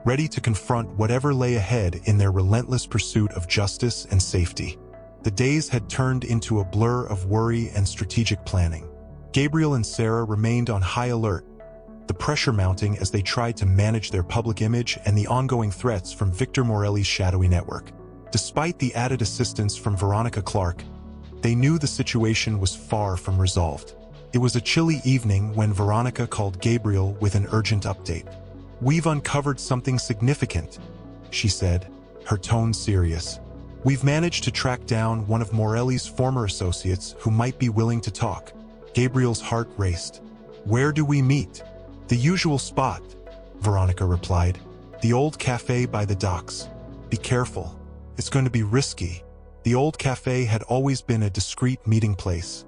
ready to confront whatever lay ahead in their relentless pursuit of justice and safety. The days had turned into a blur of worry and strategic planning. Gabriel and Sarah remained on high alert, the pressure mounting as they tried to manage their public image and the ongoing threats from Victor Morelli's shadowy network. Despite the added assistance from Veronica Clark, they knew the situation was far from resolved. It was a chilly evening when Veronica called Gabriel with an urgent update. "We've uncovered something significant," she said, her tone serious. "We've managed to track down one of Morelli's former associates who might be willing to talk." Gabriel's heart raced. "Where do we meet?" "The usual spot," Veronica replied. "The old cafe by the docks. Be careful. It's going to be risky." The old cafe had always been a discreet meeting place,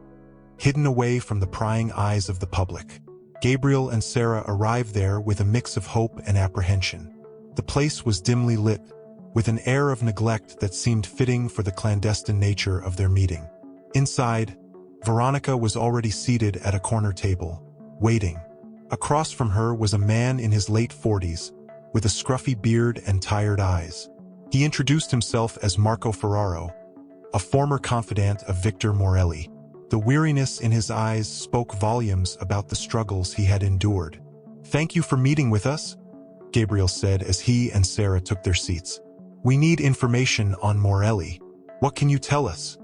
hidden away from the prying eyes of the public. Gabriel and Sarah arrived there with a mix of hope and apprehension. The place was dimly lit, with an air of neglect that seemed fitting for the clandestine nature of their meeting. Inside, Veronica was already seated at a corner table, waiting. Across from her was a man in his late 40s, with a scruffy beard and tired eyes. He introduced himself as Marco Ferraro, a former confidant of Victor Morelli. The weariness in his eyes spoke volumes about the struggles he had endured. "Thank you for meeting with us," Gabriel said as he and Sarah took their seats. "We need information on Morelli. What can you tell us?"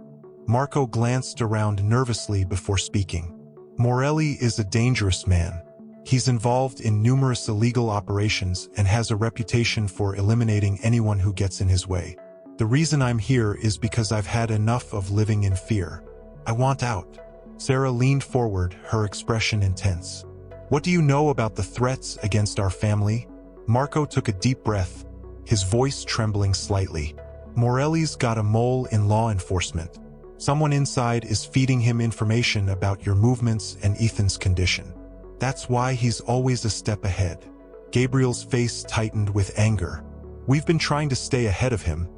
Marco glanced around nervously before speaking. "Morelli is a dangerous man. He's involved in numerous illegal operations and has a reputation for eliminating anyone who gets in his way. The reason I'm here is because I've had enough of living in fear. I want out." Sarah leaned forward, her expression intense. "What do you know about the threats against our family?" Marco took a deep breath, his voice trembling slightly. "Morelli's got a mole in law enforcement. Someone inside is feeding him information about your movements and Ethan's condition. That's why he's always a step ahead." Gabriel's face tightened with anger. "We've been trying to stay ahead of him,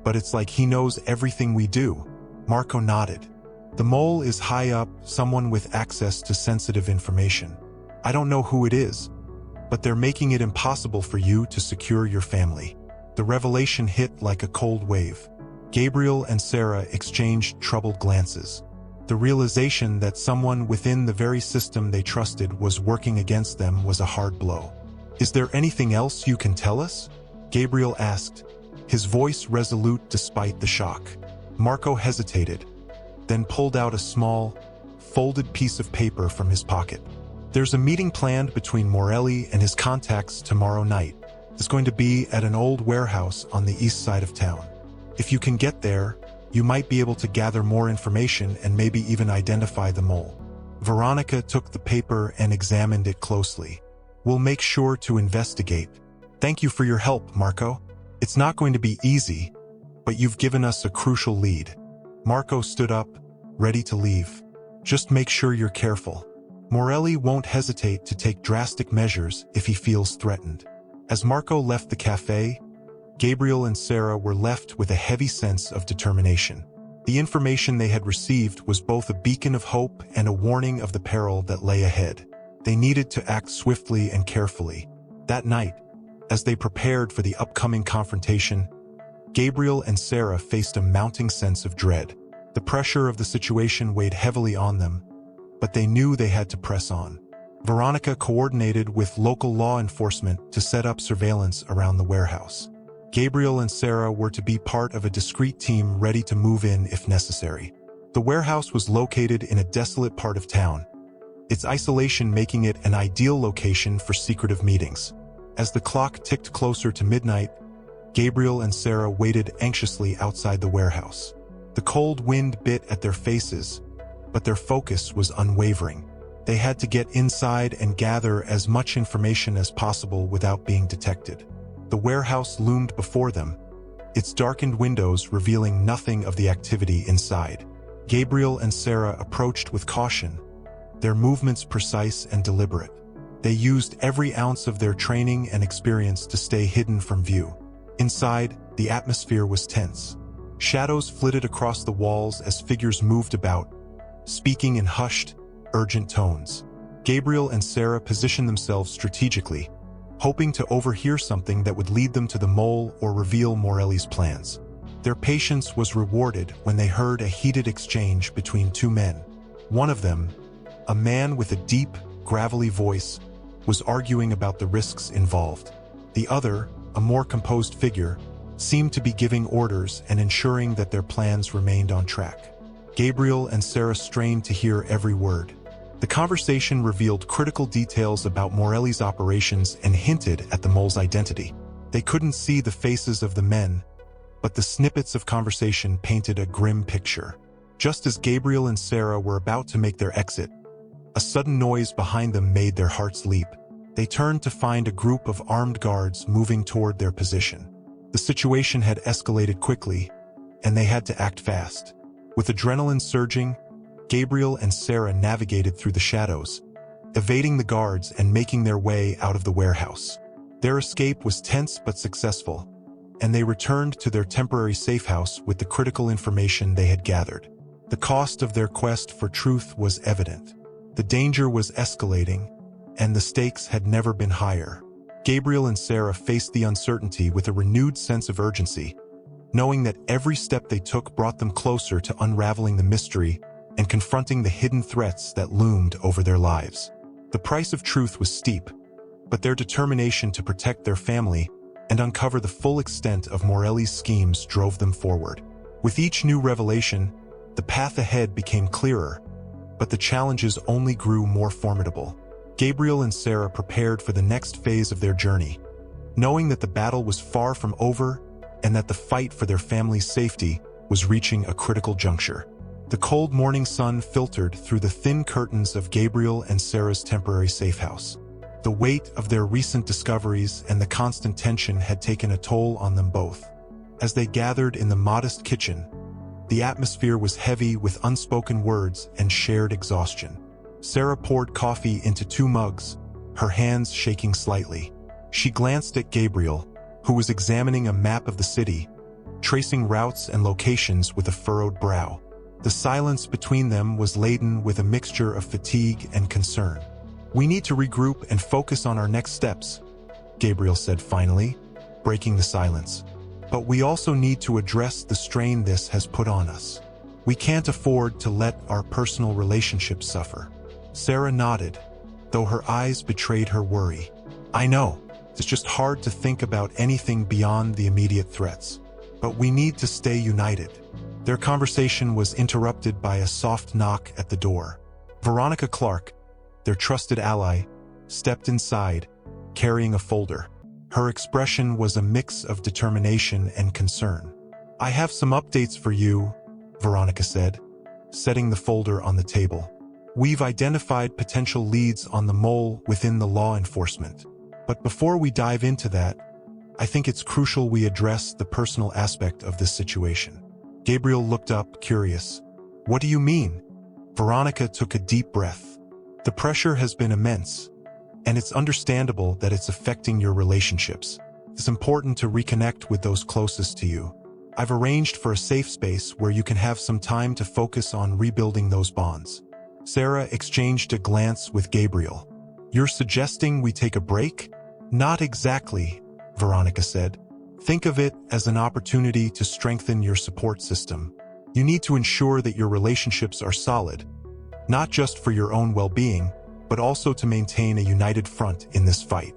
but it's like he knows everything we do." Marco nodded. "The mole is high up, someone with access to sensitive information. I don't know who it is, but they're making it impossible for you to secure your family." The revelation hit like a cold wave. Gabriel and Sarah exchanged troubled glances. The realization that someone within the very system they trusted was working against them was a hard blow. "Is there anything else you can tell us?" Gabriel asked, his voice resolute despite the shock. Marco hesitated, then pulled out a small, folded piece of paper from his pocket. "There's a meeting planned between Morelli and his contacts tomorrow night. It's going to be at an old warehouse on the east side of town. If you can get there, you might be able to gather more information and maybe even identify the mole." Veronica took the paper and examined it closely. "We'll make sure to investigate. Thank you for your help, Marco. It's not going to be easy, but you've given us a crucial lead." Marco stood up, ready to leave. "Just make sure you're careful. Morelli won't hesitate to take drastic measures if he feels threatened." As Marco left the cafe, Gabriel and Sarah were left with a heavy sense of determination. The information they had received was both a beacon of hope and a warning of the peril that lay ahead. They needed to act swiftly and carefully. That night, as they prepared for the upcoming confrontation, Gabriel and Sarah faced a mounting sense of dread. The pressure of the situation weighed heavily on them, but they knew they had to press on. Veronica coordinated with local law enforcement to set up surveillance around the warehouse. Gabriel and Sarah were to be part of a discreet team ready to move in if necessary. The warehouse was located in a desolate part of town, its isolation making it an ideal location for secretive meetings. As the clock ticked closer to midnight, Gabriel and Sarah waited anxiously outside the warehouse. The cold wind bit at their faces, but their focus was unwavering. They had to get inside and gather as much information as possible without being detected. The warehouse loomed before them, its darkened windows revealing nothing of the activity inside. Gabriel and Sarah approached with caution, their movements precise and deliberate. They used every ounce of their training and experience to stay hidden from view. Inside, the atmosphere was tense. Shadows flitted across the walls as figures moved about, speaking in hushed, urgent tones. Gabriel and Sarah positioned themselves strategically, hoping to overhear something that would lead them to the mole or reveal Morelli's plans. Their patience was rewarded when they heard a heated exchange between two men. One of them, a man with a deep, gravelly voice, was arguing about the risks involved. The other, a more composed figure, seemed to be giving orders and ensuring that their plans remained on track. Gabriel and Sarah strained to hear every word. The conversation revealed critical details about Morelli's operations and hinted at the mole's identity. They couldn't see the faces of the men, but the snippets of conversation painted a grim picture. Just as Gabriel and Sarah were about to make their exit, a sudden noise behind them made their hearts leap. They turned to find a group of armed guards moving toward their position. The situation had escalated quickly, and they had to act fast. With adrenaline surging, Gabriel and Sarah navigated through the shadows, evading the guards and making their way out of the warehouse. Their escape was tense but successful, and they returned to their temporary safe house with the critical information they had gathered. The cost of their quest for truth was evident. The danger was escalating, and the stakes had never been higher. Gabriel and Sarah faced the uncertainty with a renewed sense of urgency, knowing that every step they took brought them closer to unraveling the mystery and confronting the hidden threats that loomed over their lives. The price of truth was steep, but their determination to protect their family and uncover the full extent of Morelli's schemes drove them forward. With each new revelation, the path ahead became clearer, but the challenges only grew more formidable. Gabriel and Sarah prepared for the next phase of their journey, knowing that the battle was far from over and that the fight for their family's safety was reaching a critical juncture. The cold morning sun filtered through the thin curtains of Gabriel and Sarah's temporary safe house. The weight of their recent discoveries and the constant tension had taken a toll on them both. As they gathered in the modest kitchen, the atmosphere was heavy with unspoken words and shared exhaustion. Sarah poured coffee into 2 mugs, her hands shaking slightly. She glanced at Gabriel, who was examining a map of the city, tracing routes and locations with a furrowed brow. The silence between them was laden with a mixture of fatigue and concern. "We need to regroup and focus on our next steps," Gabriel said finally, breaking the silence. "But we also need to address the strain this has put on us. We can't afford to let our personal relationships suffer." Sarah nodded, though her eyes betrayed her worry. "I know, it's just hard to think about anything beyond the immediate threats. But we need to stay united." Their conversation was interrupted by a soft knock at the door. Veronica Clark, their trusted ally, stepped inside, carrying a folder. Her expression was a mix of determination and concern. "I have some updates for you," Veronica said, setting the folder on the table. "We've identified potential leads on the mole within the law enforcement. But before we dive into that, I think it's crucial we address the personal aspect of this situation." Gabriel looked up, curious. "What do you mean?" Veronica took a deep breath. "The pressure has been immense, and it's understandable that it's affecting your relationships. It's important to reconnect with those closest to you. I've arranged for a safe space where you can have some time to focus on rebuilding those bonds." Sarah exchanged a glance with Gabriel. "You're suggesting we take a break?" "Not exactly," Veronica said. "Think of it as an opportunity to strengthen your support system. You need to ensure that your relationships are solid, not just for your own well-being, but also to maintain a united front in this fight."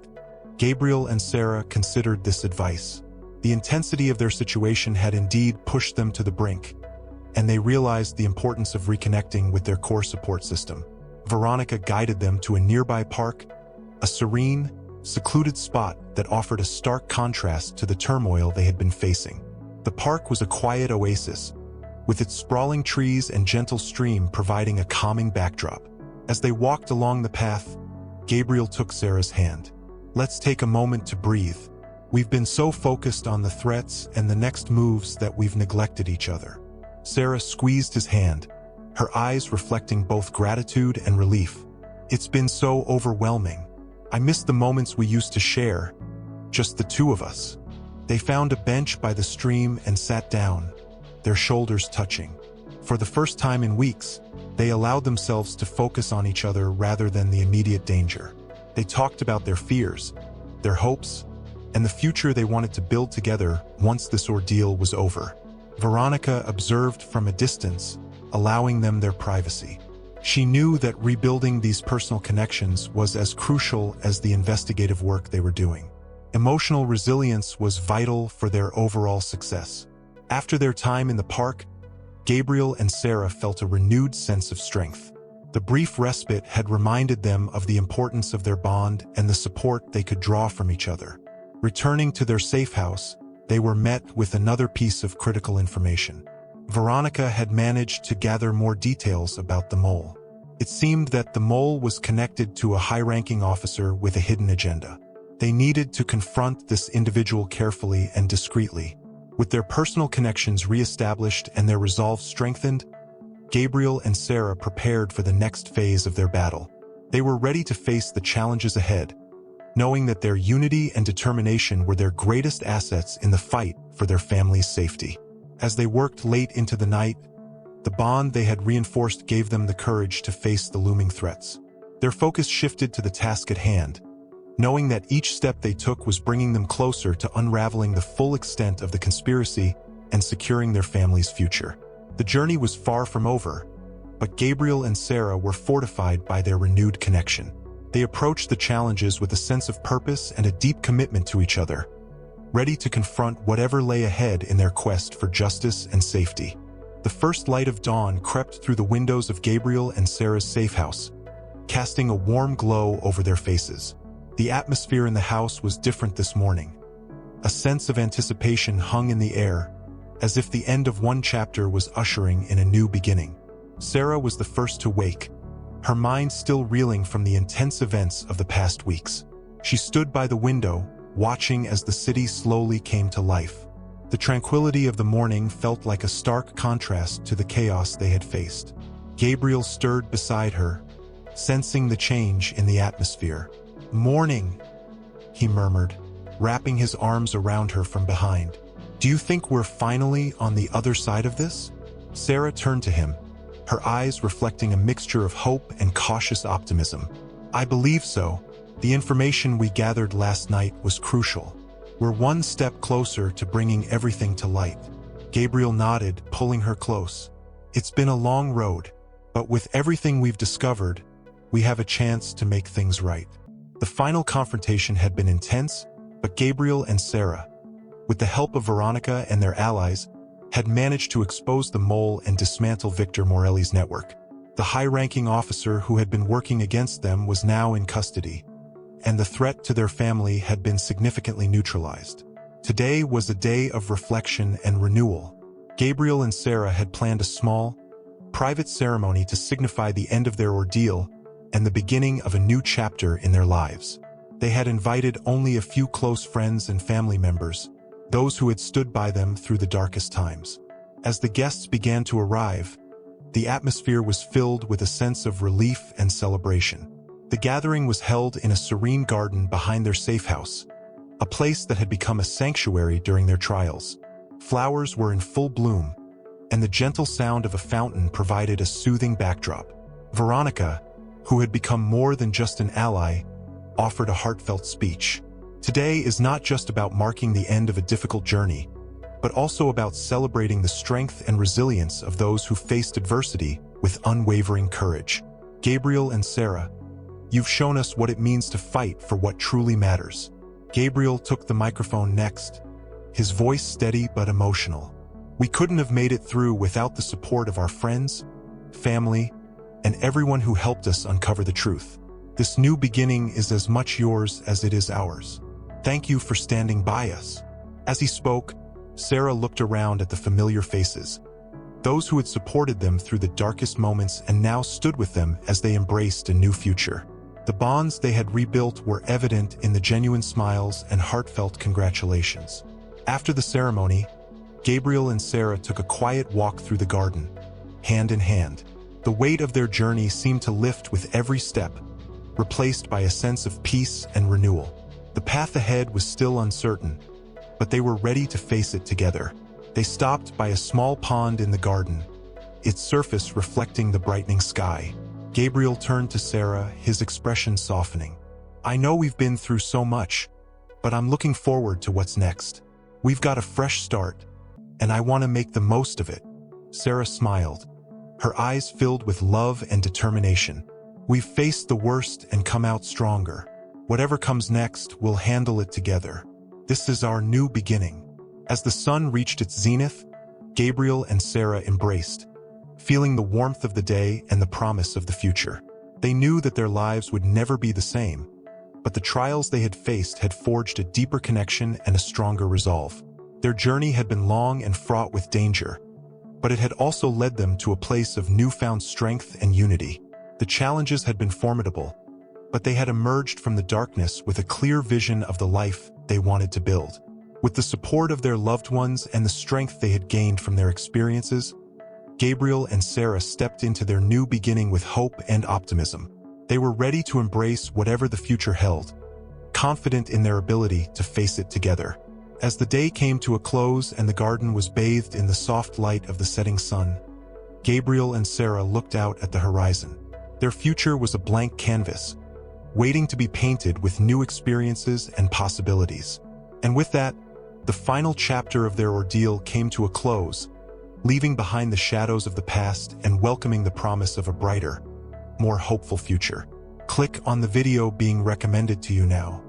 Gabriel and Sarah considered this advice. The intensity of their situation had indeed pushed them to the brink, and they realized the importance of reconnecting with their core support system. Veronica guided them to a nearby park, a serene, secluded spot that offered a stark contrast to the turmoil they had been facing. The park was a quiet oasis, with its sprawling trees and gentle stream providing a calming backdrop. As they walked along the path, Gabriel took Sarah's hand. "Let's take a moment to breathe. We've been so focused on the threats and the next moves that we've neglected each other." Sarah squeezed his hand, her eyes reflecting both gratitude and relief. "It's been so overwhelming. I miss the moments we used to share, just the 2 of us." They found a bench by the stream and sat down, their shoulders touching. For the first time in weeks, they allowed themselves to focus on each other rather than the immediate danger. They talked about their fears, their hopes, and the future they wanted to build together once this ordeal was over. Veronica observed from a distance, allowing them their privacy. She knew that rebuilding these personal connections was as crucial as the investigative work they were doing. Emotional resilience was vital for their overall success. After their time in the park, Gabriel and Sarah felt a renewed sense of strength. The brief respite had reminded them of the importance of their bond and the support they could draw from each other. Returning to their safe house, they were met with another piece of critical information. Veronica had managed to gather more details about the mole. It seemed that the mole was connected to a high-ranking officer with a hidden agenda. They needed to confront this individual carefully and discreetly. With their personal connections re-established and their resolve strengthened, Gabriel and Sarah prepared for the next phase of their battle. They were ready to face the challenges ahead, knowing that their unity and determination were their greatest assets in the fight for their family's safety. As they worked late into the night, the bond they had reinforced gave them the courage to face the looming threats. Their focus shifted to the task at hand, knowing that each step they took was bringing them closer to unraveling the full extent of the conspiracy and securing their family's future. The journey was far from over, but Gabriel and Sarah were fortified by their renewed connection. They approached the challenges with a sense of purpose and a deep commitment to each other, ready to confront whatever lay ahead in their quest for justice and safety. The first light of dawn crept through the windows of Gabriel and Sarah's safe house, casting a warm glow over their faces. The atmosphere in the house was different this morning. A sense of anticipation hung in the air, as if the end of one chapter was ushering in a new beginning. Sarah was the first to wake, her mind still reeling from the intense events of the past weeks. She stood by the window, watching as the city slowly came to life. The tranquility of the morning felt like a stark contrast to the chaos they had faced. Gabriel stirred beside her, sensing the change in the atmosphere. "Morning," he murmured, wrapping his arms around her from behind. "Do you think we're finally on the other side of this?" Sarah turned to him, her eyes reflecting a mixture of hope and cautious optimism. "I believe so. The information we gathered last night was crucial. We're one step closer to bringing everything to light." Gabriel nodded, pulling her close. "It's been a long road, but with everything we've discovered, we have a chance to make things right." The final confrontation had been intense, but Gabriel and Sarah, with the help of Veronica and their allies, had managed to expose the mole and dismantle Victor Morelli's network. The high-ranking officer who had been working against them was now in custody, and the threat to their family had been significantly neutralized. Today was a day of reflection and renewal. Gabriel and Sarah had planned a small, private ceremony to signify the end of their ordeal and the beginning of a new chapter in their lives. They had invited only a few close friends and family members, those who had stood by them through the darkest times. As the guests began to arrive, the atmosphere was filled with a sense of relief and celebration. The gathering was held in a serene garden behind their safe house, a place that had become a sanctuary during their trials. Flowers were in full bloom, and the gentle sound of a fountain provided a soothing backdrop. Veronica, who had become more than just an ally, offered a heartfelt speech. "Today is not just about marking the end of a difficult journey, but also about celebrating the strength and resilience of those who faced adversity with unwavering courage. Gabriel and Sarah, you've shown us what it means to fight for what truly matters." Gabriel took the microphone next, his voice steady but emotional. "We couldn't have made it through without the support of our friends, family, and everyone who helped us uncover the truth. This new beginning is as much yours as it is ours. Thank you for standing by us." As he spoke, Sarah looked around at the familiar faces, those who had supported them through the darkest moments and now stood with them as they embraced a new future. The bonds they had rebuilt were evident in the genuine smiles and heartfelt congratulations. After the ceremony, Gabriel and Sarah took a quiet walk through the garden, hand in hand. The weight of their journey seemed to lift with every step, replaced by a sense of peace and renewal. The path ahead was still uncertain, but they were ready to face it together. They stopped by a small pond in the garden, its surface reflecting the brightening sky. Gabriel turned to Sarah, his expression softening. "I know we've been through so much, but I'm looking forward to what's next. We've got a fresh start, and I want to make the most of it." Sarah smiled, her eyes filled with love and determination. "We've faced the worst and come out stronger. Whatever comes next, we'll handle it together. This is our new beginning." As the sun reached its zenith, Gabriel and Sarah embraced, feeling the warmth of the day and the promise of the future. They knew that their lives would never be the same, but the trials they had faced had forged a deeper connection and a stronger resolve. Their journey had been long and fraught with danger, but it had also led them to a place of newfound strength and unity. The challenges had been formidable, but they had emerged from the darkness with a clear vision of the life they wanted to build. With the support of their loved ones and the strength they had gained from their experiences, Gabriel and Sarah stepped into their new beginning with hope and optimism. They were ready to embrace whatever the future held, confident in their ability to face it together. As the day came to a close and the garden was bathed in the soft light of the setting sun, Gabriel and Sarah looked out at the horizon. Their future was a blank canvas, waiting to be painted with new experiences and possibilities. And with that, the final chapter of their ordeal came to a close, leaving behind the shadows of the past and welcoming the promise of a brighter, more hopeful future. Click on the video being recommended to you now.